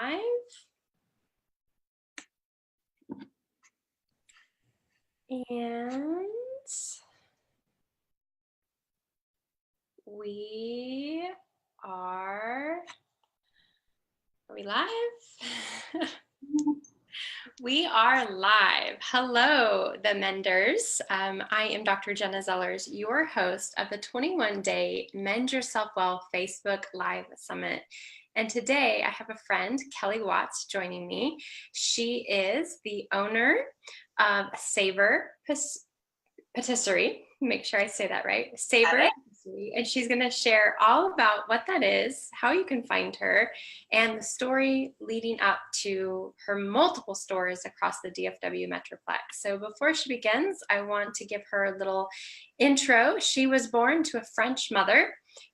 live. And we are we live? We are live. Hello, the Menders. I am Dr. Jenna Zellers, your host of the 21-day Mend Yourself Well Facebook Live Summit. And today I have a friend, Kelli Watts, joining me. She is the owner of Savor Pâtisserie. Make sure I say that right. Savor Pâtisserie. And she's going to share all about what that is, how you can find her, and the story leading up to her multiple stores across the DFW metroplex. So before she begins, I want to give her a little intro. She was born to a French mother.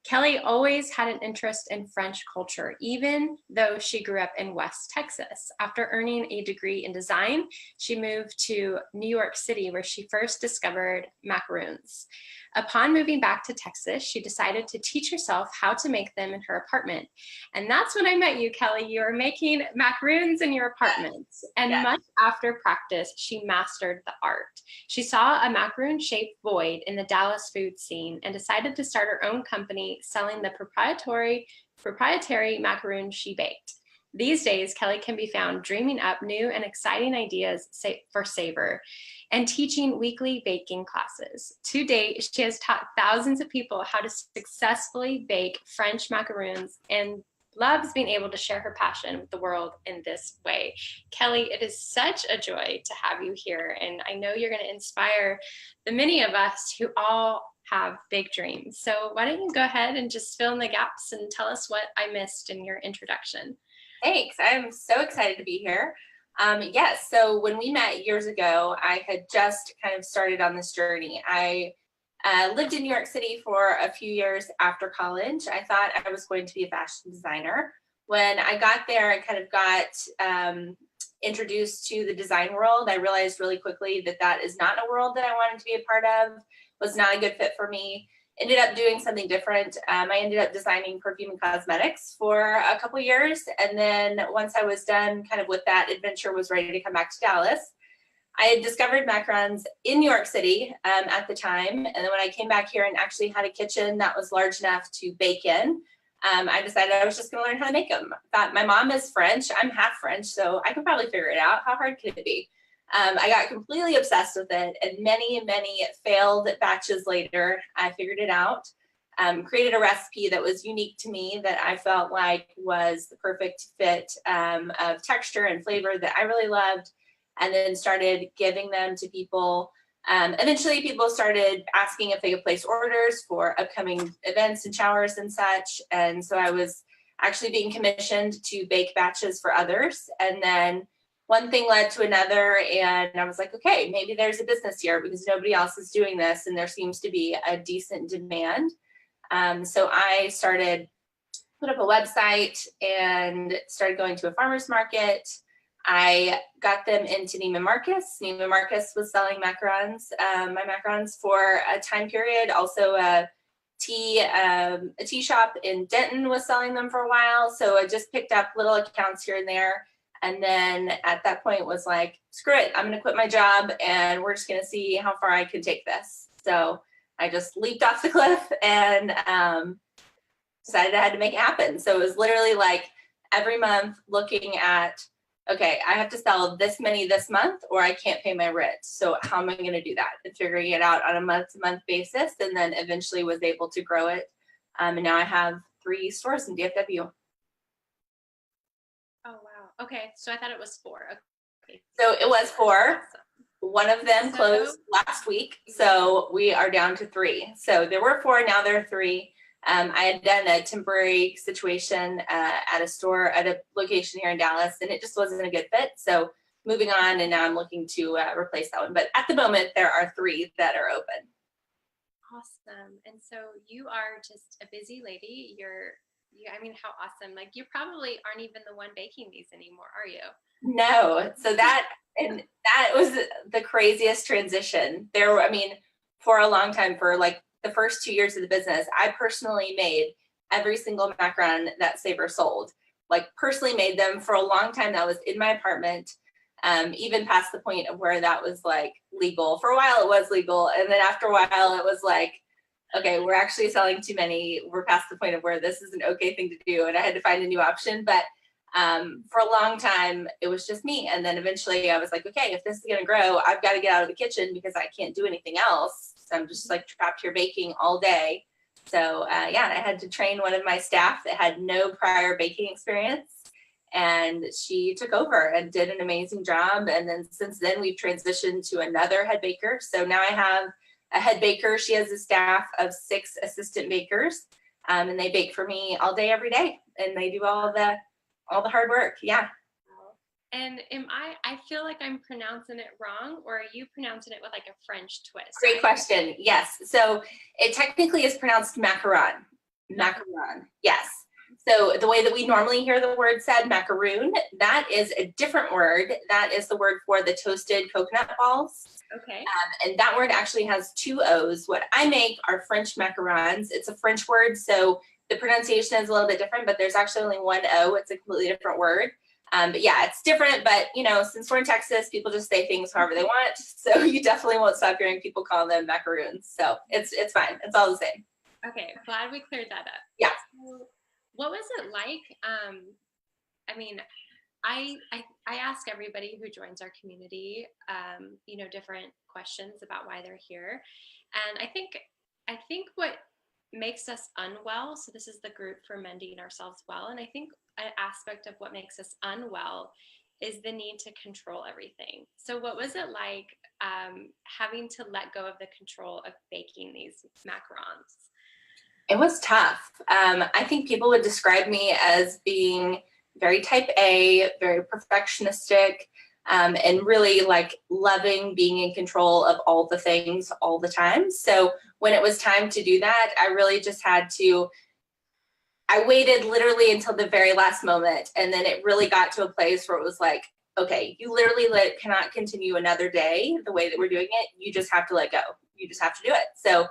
Kelli always had an interest in French culture, even though she grew up in West Texas. After earning a degree in design, she moved to New York City, where she first discovered macarons. Upon moving back to Texas, she decided to teach herself how to make them in her apartment. And that's when I met you, Kelli. You were making macaroons in your apartment. And much after practice, she mastered the art. She saw a macaroon-shaped void in the Dallas food scene and decided to start her own company selling the proprietary macaroons she baked. These days, Kelli can be found dreaming up new and exciting ideas for Savor and teaching weekly baking classes. To date, she has taught thousands of people how to successfully bake French macaroons and loves being able to share her passion with the world in this way. Kelli, it is such a joy to have you here, and I know you're going to inspire the many of us who all have big dreams. So why don't you go ahead and just fill in the gaps and tell us what I missed in your introduction. Thanks. I'm so excited to be here. Yes, so when we met years ago, I had just kind of started on this journey. I lived in New York City for a few years after college. I thought I was going to be a fashion designer. When I got there, I kind of got introduced to the design world. I realized really quickly that that is not a world that I wanted to be a part of, was not a good fit for me. Ended up doing something different. I ended up designing perfume and cosmetics for a couple years. And then once I was done kind of with that adventure, was ready to come back to Dallas. I had discovered macarons in New York City at the time. And then when I came back here and actually had a kitchen that was large enough to bake in, I decided I was just gonna learn how to make them. Thought my mom is French, I'm half French, so I could probably figure it out. How hard could it be? I got completely obsessed with it, and many failed batches later, I figured it out, created a recipe that was unique to me that I felt like was the perfect fit of texture and flavor that I really loved, and then started giving them to people. Eventually, people started asking if they could place orders for upcoming events and showers and such, and so I was actually being commissioned to bake batches for others, and then one thing led to another, and I was like, okay, maybe there's a business here because nobody else is doing this, and there seems to be a decent demand. So I put up a website and started going to a farmer's market. I got them into Neiman Marcus. Neiman Marcus was selling macarons, my macarons for a time period. Also a tea shop in Denton was selling them for a while. So I just picked up little accounts here and there. And then at that point was like, screw it, I'm gonna quit my job and we're just gonna see how far I can take this. So I just leaped off the cliff and decided I had to make it happen. So it was literally like every month looking at, okay, I have to sell this many this month or I can't pay my rent. So how am I gonna do that? And figuring it out on a month-to-month basis, and then eventually was able to grow it. And now I have 3 stores in DFW. Oh, wow. Okay, so I thought it was 4. Okay. So it was 4. Awesome. One of them closed last week, so we are down to 3. So there were 4, now there are 3. I had done a temporary situation at a store at a location here in Dallas, and it just wasn't a good fit. So moving on, and now I'm looking to replace that one. But at the moment, there are 3 that are open. Awesome. And so you are just a busy lady. I mean, how awesome. Like, you probably aren't even the one baking these anymore, are you? No. So that was the craziest transition. For a long time, for like the first 2 years of the business, I personally made every single macaron that Savor sold. like personally made them for a long time. That was in my apartment, even past the point of where that was like legal. For a while it was legal. And then after a while it was like, okay, we're actually selling too many. We're past the point of where this is an okay thing to do. And I had to find a new option. But for a long time, it was just me. And then eventually I was like, okay, if this is going to grow, I've got to get out of the kitchen because I can't do anything else. So I'm just like trapped here baking all day. So yeah, I had to train one of my staff that had no prior baking experience. And she took over and did an amazing job. And then since then, we've transitioned to another head baker. So now I have a head baker. She has a staff of 6 assistant bakers, and they bake for me all day, every day. And they do all the hard work. Yeah. And I feel like I'm pronouncing it wrong, or are you pronouncing it with like a French twist? Great question. Yes. So it technically is pronounced macaron. Macaron. Yes. So the way that we normally hear the word said, macaroon, that is a different word. That is the word for the toasted coconut balls. Okay. And that word actually has 2 O's. What I make are French macarons. It's a French word, so the pronunciation is a little bit different, but there's actually only 1 O. It's a completely different word. But yeah, it's different. But you know, since we're in Texas, people just say things however they want. So you definitely won't stop hearing people call them macaroons. So it's fine. It's all the same. Okay, glad we cleared that up. Yeah. So what was it like? I mean, I ask everybody who joins our community, you know, different questions about why they're here, and I think what makes us unwell. So this is the group for mending ourselves well, and I think an aspect of what makes us unwell is the need to control everything. So what was it like having to let go of the control of baking these macarons? It was tough. I think people would describe me as being very type A, very perfectionistic, and really like loving being in control of all the things all the time. So when it was time to do that, I really just had to, I waited literally until the very last moment. And then it really got to a place where it was like, okay, you literally cannot continue another day the way that we're doing it. You just have to let go. You just have to do it. So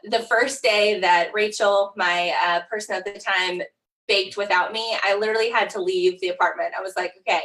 the first day that Rachel, my person at the time, baked without me, I literally had to leave the apartment. I was like, okay,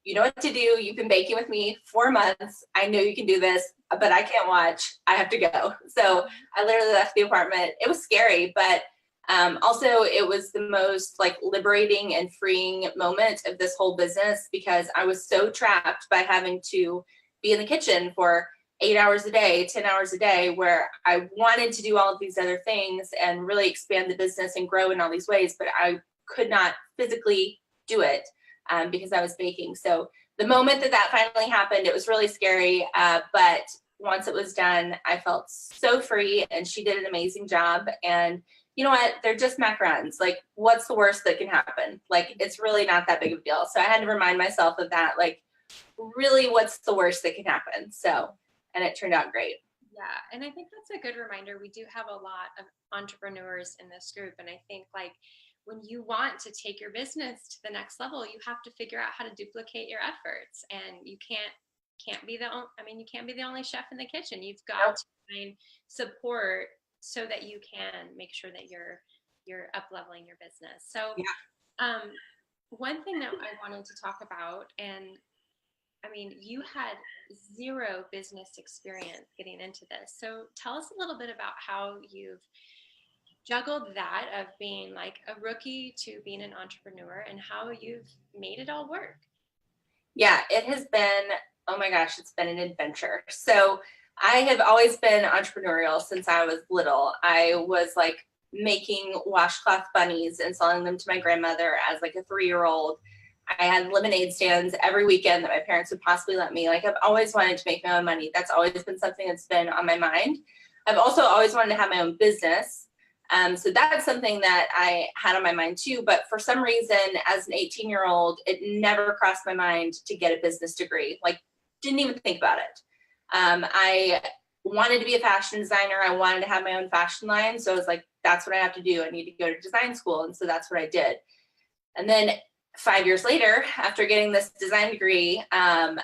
you know what to do. You've been baking with me 4 months. I know you can do this, but I can't watch. I have to go. So I literally left the apartment. It was scary, but also it was the most like liberating and freeing moment of this whole business, because I was so trapped by having to be in the kitchen for 8 hours a day, 10 hours a day, where I wanted to do all of these other things and really expand the business and grow in all these ways, but I could not physically do it because I was baking. So the moment that finally happened, it was really scary. But once it was done, I felt so free, and she did an amazing job. And you know what? They're just macarons. Like, what's the worst that can happen? Like, it's really not that big of a deal. So I had to remind myself of that. Like, really, what's the worst that can happen? So, and it turned out great. Yeah, and I think that's a good reminder. We do have a lot of entrepreneurs in this group, and I think like when you want to take your business to the next level, you have to figure out how to duplicate your efforts, and you can't be you can't be the only chef in the kitchen. You've got to find support so that you can make sure that you're up leveling your business. So one thing that I wanted to talk about, and I mean, you had 0 business experience getting into this. So tell us a little bit about how you've juggled that of being like a rookie to being an entrepreneur, and how you've made it all work. Yeah, it has been, oh my gosh, it's been an adventure. So I have always been entrepreneurial since I was little. I was like making washcloth bunnies and selling them to my grandmother as like a 3-year-old. I had lemonade stands every weekend that my parents would possibly let me. Like, I've always wanted to make my own money. That's always been something that's been on my mind. I've also always wanted to have my own business. So that's something that I had on my mind too. But for some reason, as an 18-year-old, it never crossed my mind to get a business degree. Like, didn't even think about it. I wanted to be a fashion designer. I wanted to have my own fashion line. So I was like, that's what I have to do. I need to go to design school. And so that's what I did. And then 5 years later, after getting this design degree, I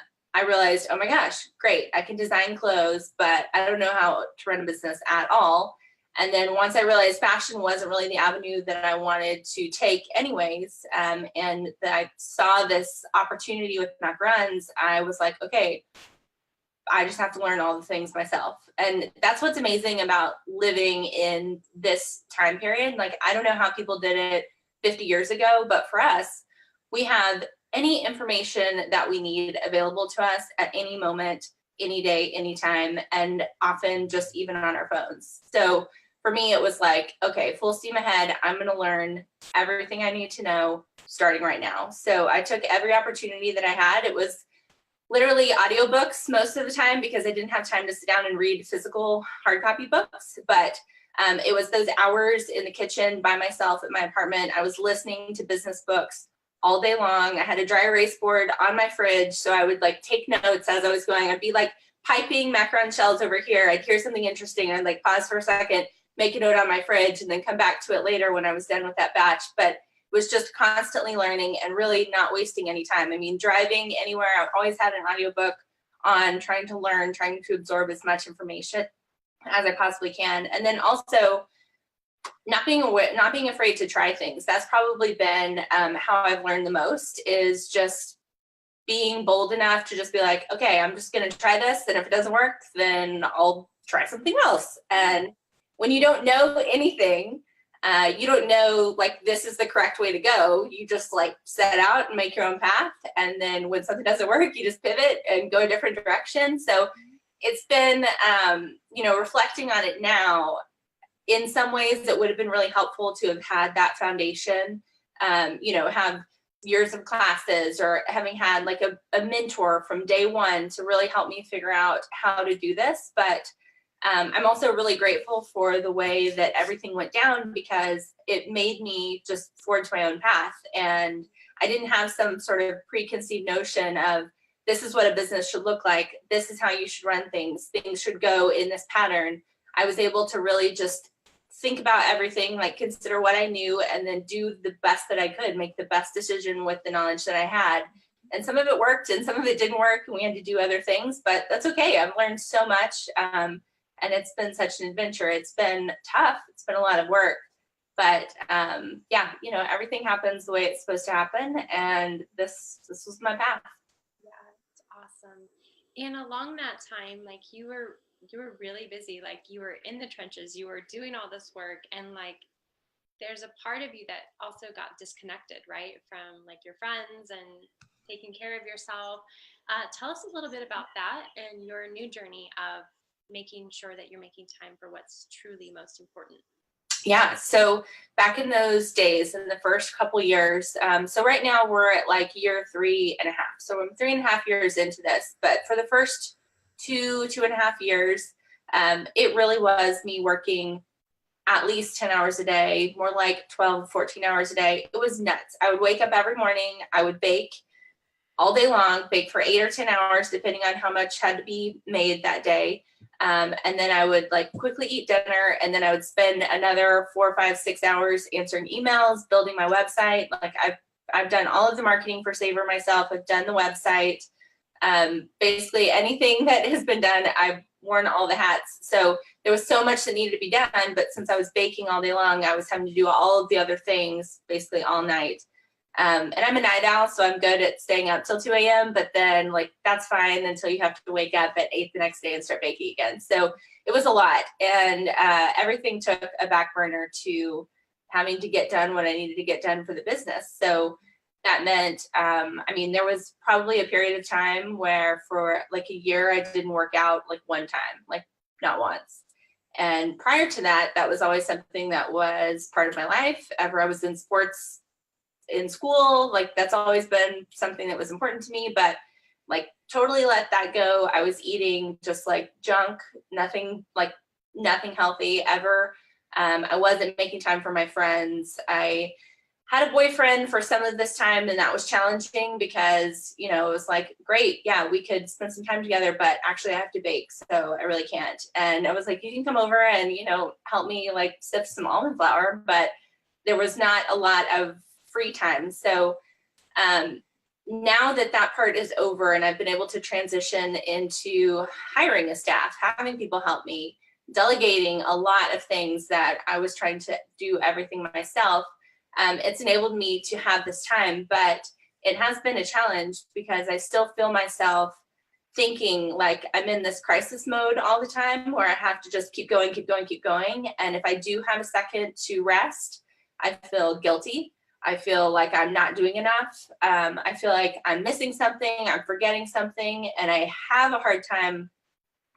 realized, oh my gosh, great. I can design clothes, but I don't know how to run a business at all. And then once I realized fashion wasn't really the avenue that I wanted to take anyways, and that I saw this opportunity with macarons, I was like, okay, I just have to learn all the things myself. And that's what's amazing about living in this time period. Like, I don't know how people did it 50 years ago, but for us, we have any information that we need available to us at any moment, any day, anytime, and often just even on our phones. So for me, it was like, okay, full steam ahead. I'm going to learn everything I need to know starting right now. So I took every opportunity that I had. It was literally audiobooks most of the time because I didn't have time to sit down and read physical hard copy books. But it was those hours in the kitchen by myself at my apartment. I was listening to business books all day long. I had a dry erase board on my fridge, so I would like take notes as I was going. I'd be like piping macaron shells over here. I'd hear something interesting. I'd like pause for a second, make a note on my fridge, and then come back to it later when I was done with that batch. But was just constantly learning and really not wasting any time. I mean, driving anywhere, I've always had an audiobook on, trying to learn, trying to absorb as much information as I possibly can. And then also not being afraid to try things. That's probably been how I've learned the most, is just being bold enough to just be like, okay, I'm just going to try this. And if it doesn't work, then I'll try something else. And when you don't know anything, you don't know like this is the correct way to go. You just like set out and make your own path. And then when something doesn't work, you just pivot and go a different direction. So it's been, reflecting on it now, in some ways it would have been really helpful to have had that foundation, have years of classes, or having had like a mentor from day one to really help me figure out how to do this. But I'm also really grateful for the way that everything went down, because it made me just forge my own path. And I didn't have some sort of preconceived notion of this is what a business should look like. This is how you should run things. Things should go in this pattern. I was able to really just think about everything, like consider what I knew, and then do the best that I could, make the best decision with the knowledge that I had. And some of it worked and some of it didn't work, and we had to do other things, but that's okay. I've learned so much. And it's been such an adventure. It's been tough. It's been a lot of work, but everything happens the way it's supposed to happen. And this was my path. Yeah, it's awesome. And along that time, like you were really busy. Like you were in the trenches, you were doing all this work, and like there's a part of you that also got disconnected, right, from like your friends and taking care of yourself. Tell us a little bit about that and your new journey of making sure that you're making time for what's truly most important. Yeah. So back in those days, in the first couple years, so right now we're at like year 3.5. So I'm 3.5 years into this, but for the first 2.5 years, it really was me working at least 10 hours a day, more like 12, 14 hours a day. It was nuts. I would wake up every morning. I would bake all day long, bake for 8 or 10 hours, depending on how much had to be made that day. And then I would like quickly eat dinner, and then I would spend another 4, 5, 6 hours answering emails, building my website. Like I've done all of the marketing for Savor myself. I've done the website. Basically anything that has been done, I've worn all the hats. So there was so much that needed to be done, but since I was baking all day long, I was having to do all of the other things basically all night. And I'm a night owl, so I'm good at staying up till 2 a.m. But then like, that's fine until you have to wake up at 8 the next day and start baking again. So it was a lot. And everything took a back burner to having to get done what I needed to get done for the business. So that meant, there was probably a period of time where for like a year, I didn't work out like one time, like not once. And prior to that, that was always something that was part of my life. Ever I was in sports in school, like that's always been something that was important to me, but like totally let that go. I was eating just like junk, nothing healthy ever. I wasn't making time for my friends. I had a boyfriend for some of this time, and that was challenging because, it was like, great, yeah, we could spend some time together, but actually I have to bake, so I really can't. And I was like, you can come over and, help me like sift some almond flour, but there was not a lot of free time. So now that part is over and I've been able to transition into hiring a staff, having people help me, delegating a lot of things that I was trying to do everything myself. It's enabled me to have this time, but it has been a challenge because I still feel myself thinking like I'm in this crisis mode all the time where I have to just keep going, keep going, keep going. And if I do have a second to rest, I feel guilty. I feel like I'm not doing enough. I feel like I'm missing something, I'm forgetting something, and I have a hard time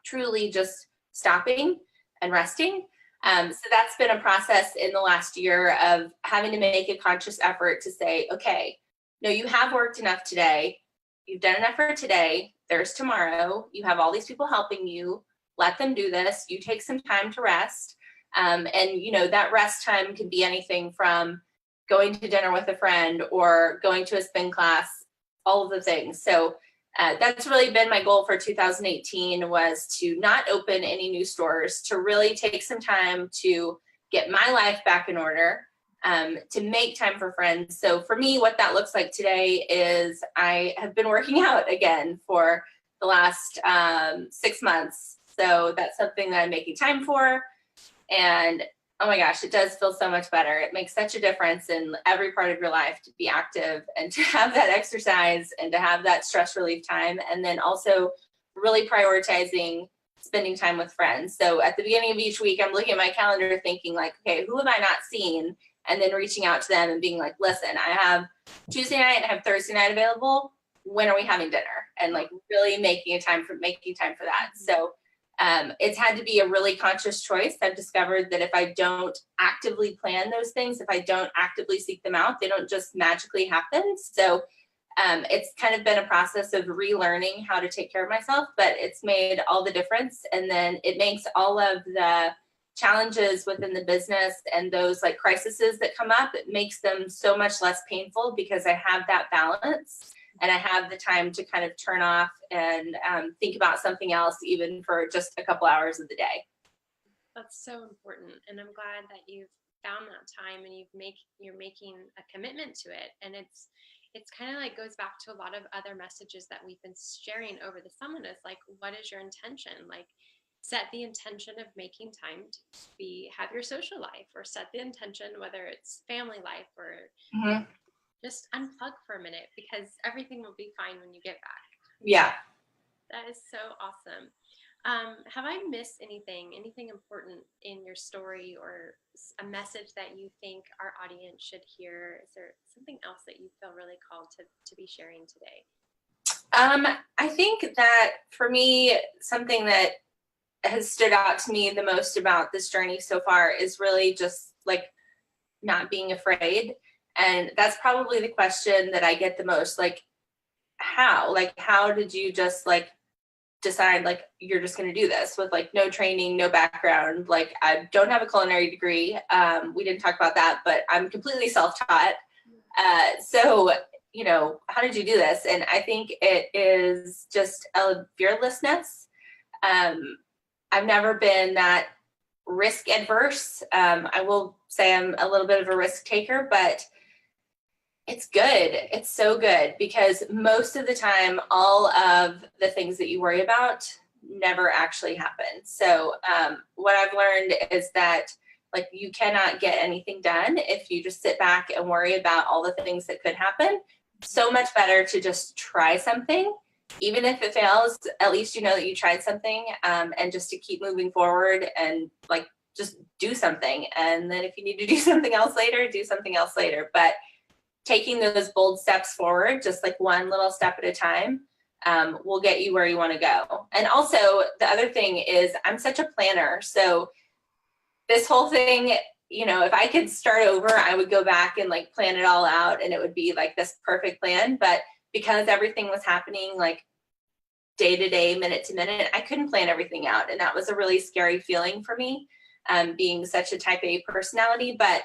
truly just stopping and resting. So that's been a process in the last year of having to make a conscious effort to say, okay, no, you have worked enough today. You've done enough for today. There's tomorrow. You have all these people helping you. Let them do this. You take some time to rest. And, that rest time could be anything from going to dinner with a friend or going to a spin class, all of the things. So that's really been my goal for 2018, was to not open any new stores, to really take some time to get my life back in order, to make time for friends. So for me, what that looks like today is I have been working out again for the last 6 months. So that's something that I'm making time for. And oh my gosh, it does feel so much better. It makes such a difference in every part of your life to be active and to have that exercise and to have that stress relief time. And then also really prioritizing spending time with friends. So at the beginning of each week, I'm looking at my calendar thinking like, okay, who have I not seen? And then reaching out to them and being like, listen, I have Tuesday night and I have Thursday night available. When are we having dinner? And like really making time for that. So it's had to be a really conscious choice. I've discovered that if I don't actively plan those things, if I don't actively seek them out, they don't just magically happen. So it's kind of been a process of relearning how to take care of myself, but it's made all the difference. And then it makes all of the challenges within the business and those like crises that come up, it makes them so much less painful because I have that balance. And I have the time to kind of turn off and think about something else, even for just a couple hours of the day. That's so important. And I'm glad that you've found that time and you're making a commitment to it. And it's kind of like goes back to a lot of other messages that we've been sharing over the summit. Is like, what is your intention? Like, set the intention of making time to have your social life, or set the intention, whether it's family life or just unplug for a minute, because everything will be fine when you get back. Yeah. That is so awesome. Have I missed anything important in your story, or a message that you think our audience should hear? Is there something else that you feel really called to be sharing today? I think that for me, something that has stood out to me the most about this journey so far is really just like not being afraid. And that's probably the question that I get the most. Like, how did you just like decide like you're just going to do this with like no training, no background? Like, I don't have a culinary degree. We didn't talk about that, but I'm completely self-taught. So, how did you do this? And I think it is just a fearlessness. I've never been that risk adverse. I will say I'm a little bit of a risk taker, but it's good. It's so good because most of the time, all of the things that you worry about never actually happen. So what I've learned is that like you cannot get anything done if you just sit back and worry about all the things that could happen. So much better to just try something. Even if it fails, at least you know that you tried something, and just to keep moving forward and like just do something. And then if you need to do something else later, do something else later. But taking those bold steps forward, just like one little step at a time, will get you where you want to go. And also the other thing is I'm such a planner. So this whole thing, if I could start over, I would go back and like plan it all out and it would be like this perfect plan. But because everything was happening like day to day, minute to minute, I couldn't plan everything out. And that was a really scary feeling for me, being such a type A personality. But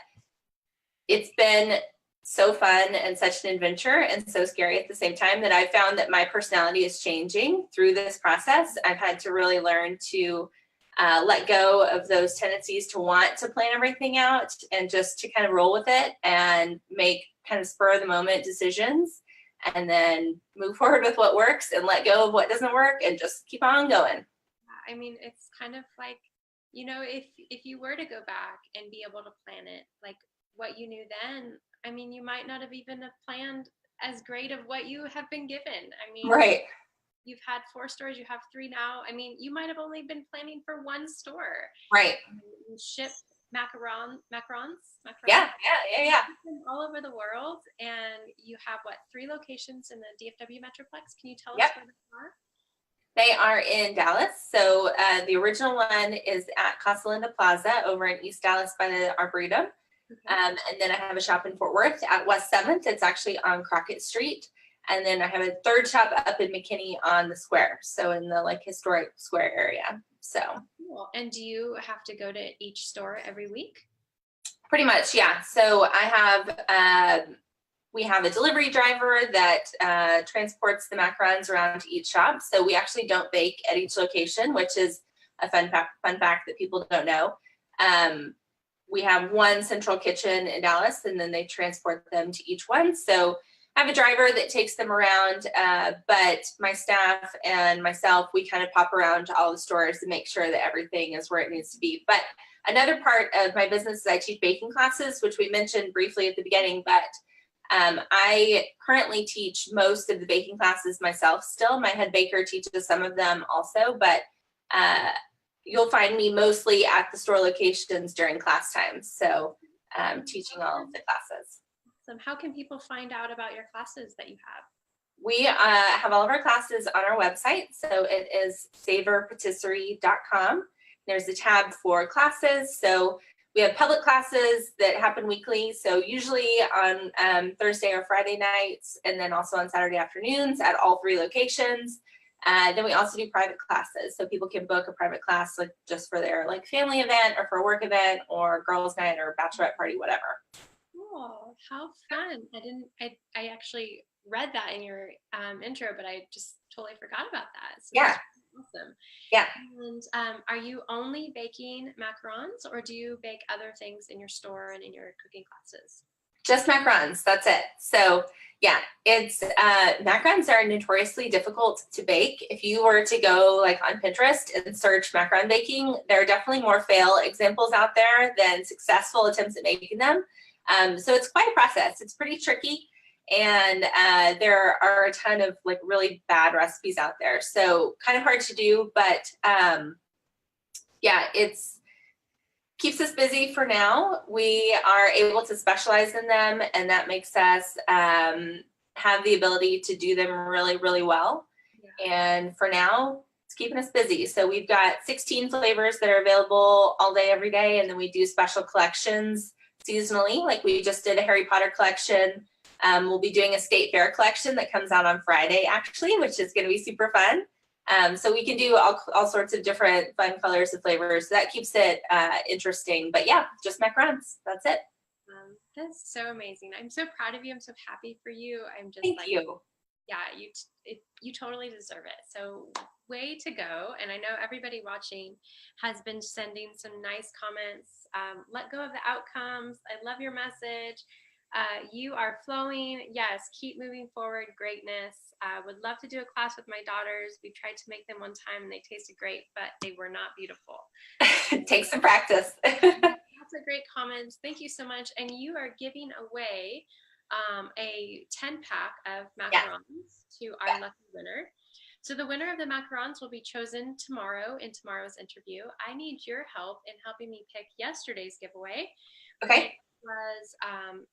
it's been so fun and such an adventure and so scary at the same time that I found that my personality is changing through this process. I've had to really learn to let go of those tendencies to want to plan everything out and just to kind of roll with it and make kind of spur of the moment decisions, and then move forward with what works and let go of what doesn't work and just keep on going. I mean, it's kind of like, if you were to go back and be able to plan it, like what you knew then, I mean, you might not have even have planned as great of what you have been given. I mean, Right. you've had 4 stores, you have 3 now. I mean, you might have only been planning for 1 store. Right. You ship macarons Yeah. all over the world, and you have what, 3 locations in the DFW metroplex. Can you tell us Yep. where they are? They are in Dallas. So the original one is at Casa Linda Plaza over in East Dallas by the Arboretum. Okay. And then I have a shop in Fort Worth at West 7th. It's actually on Crockett Street. And then I have a third shop up in McKinney on the square. So in the like historic square area. So Cool. And do you have to go to each store every week? pretty much, yeah. So we have a delivery driver that transports the macarons around to each shop. So we actually don't bake at each location, which is a fun fact that people don't know. We have one central kitchen in Dallas, and then they transport them to each one. So I have a driver that takes them around, but my staff and myself, we kind of pop around to all the stores and make sure that everything is where it needs to be. But another part of my business is I teach baking classes, which we mentioned briefly at the beginning, but I currently teach most of the baking classes myself still. My head baker teaches some of them also, but you'll find me mostly at the store locations during class times. So teaching all of the classes. Awesome. How can people find out about your classes that you have? We have all of our classes on our website. So it is savorpâtisserie.com. There's a tab for classes. So we have public classes that happen weekly. So usually on Thursday or Friday nights, and then also on Saturday afternoons at all 3 locations. Then we also do private classes. So people can book a private class like just for their like family event or for a work event or girls' night or bachelorette party, whatever. Oh, how fun. I actually read that in your intro, but I just totally forgot about that. So yeah. Awesome. Yeah. And are you only baking macarons, or do you bake other things in your store and in your cooking classes? Just macarons. That's it. So yeah, it's macarons are notoriously difficult to bake. If you were to go like on Pinterest and search macaron baking, there are definitely more fail examples out there than successful attempts at making them. So it's quite a process. It's pretty tricky. And there are a ton of like really bad recipes out there. So kind of hard to do, but yeah, it's keeps us busy for now. We are able to specialize in them, and that makes us have the ability to do them really, really well. Yeah. And for now, it's keeping us busy. So we've got 16 flavors that are available all day, every day. And then we do special collections seasonally. Like we just did a Harry Potter collection. We'll be doing a state fair collection that comes out on Friday, actually, which is going to be super fun. So we can do all sorts of different fun colors and flavors. That keeps it interesting. But yeah, just macarons. That's it. That's so amazing. I'm so proud of you. I'm so happy for you. I'm just Thank you. Yeah, you totally deserve it. So way to go. And I know everybody watching has been sending some nice comments. Let go of the outcomes. I love your message. You are flowing. Yes, keep moving forward. Greatness. Would love to do a class with my daughters. We tried to make them one time and they tasted great, but they were not beautiful. Take some practice. That's a great comment. Thank you so much. And you are giving away a 10-pack of macarons to our lucky winner. So the winner of the macarons will be chosen tomorrow in tomorrow's interview. I need your help in helping me pick yesterday's giveaway. Okay. Was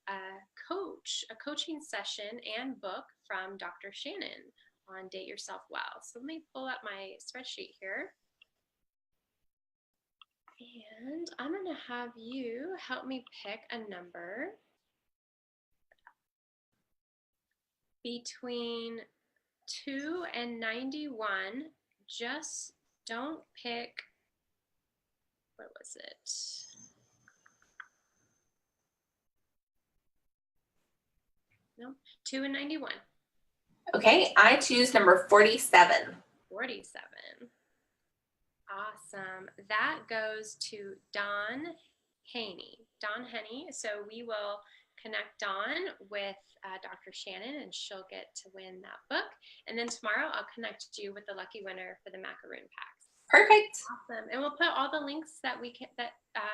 a coaching session and book from Dr. Shannon on Date Yourself Well. So let me pull up my spreadsheet here. And I'm going to have you help me pick a number between 2 and 91. Just don't pick, what was it? No, 2 and 91. Okay, I choose number 47. 47. Awesome. That goes to Don Haney. Don Haney. So we will connect Dawn with Dr. Shannon, and she'll get to win that book. And then tomorrow I'll connect you with the lucky winner for the macaroon packs. Perfect. Awesome. And we'll put all the links that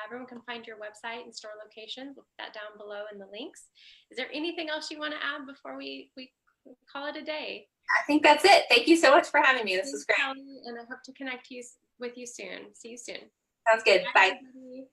everyone can find your website and store locations. We'll put that down below in the links. Is there anything else you want to add before we call it a day? I think that's it. Thank you so much for having me. This was great. Kelli, and I hope to connect with you soon. See you soon. Sounds good. Bye. Everybody.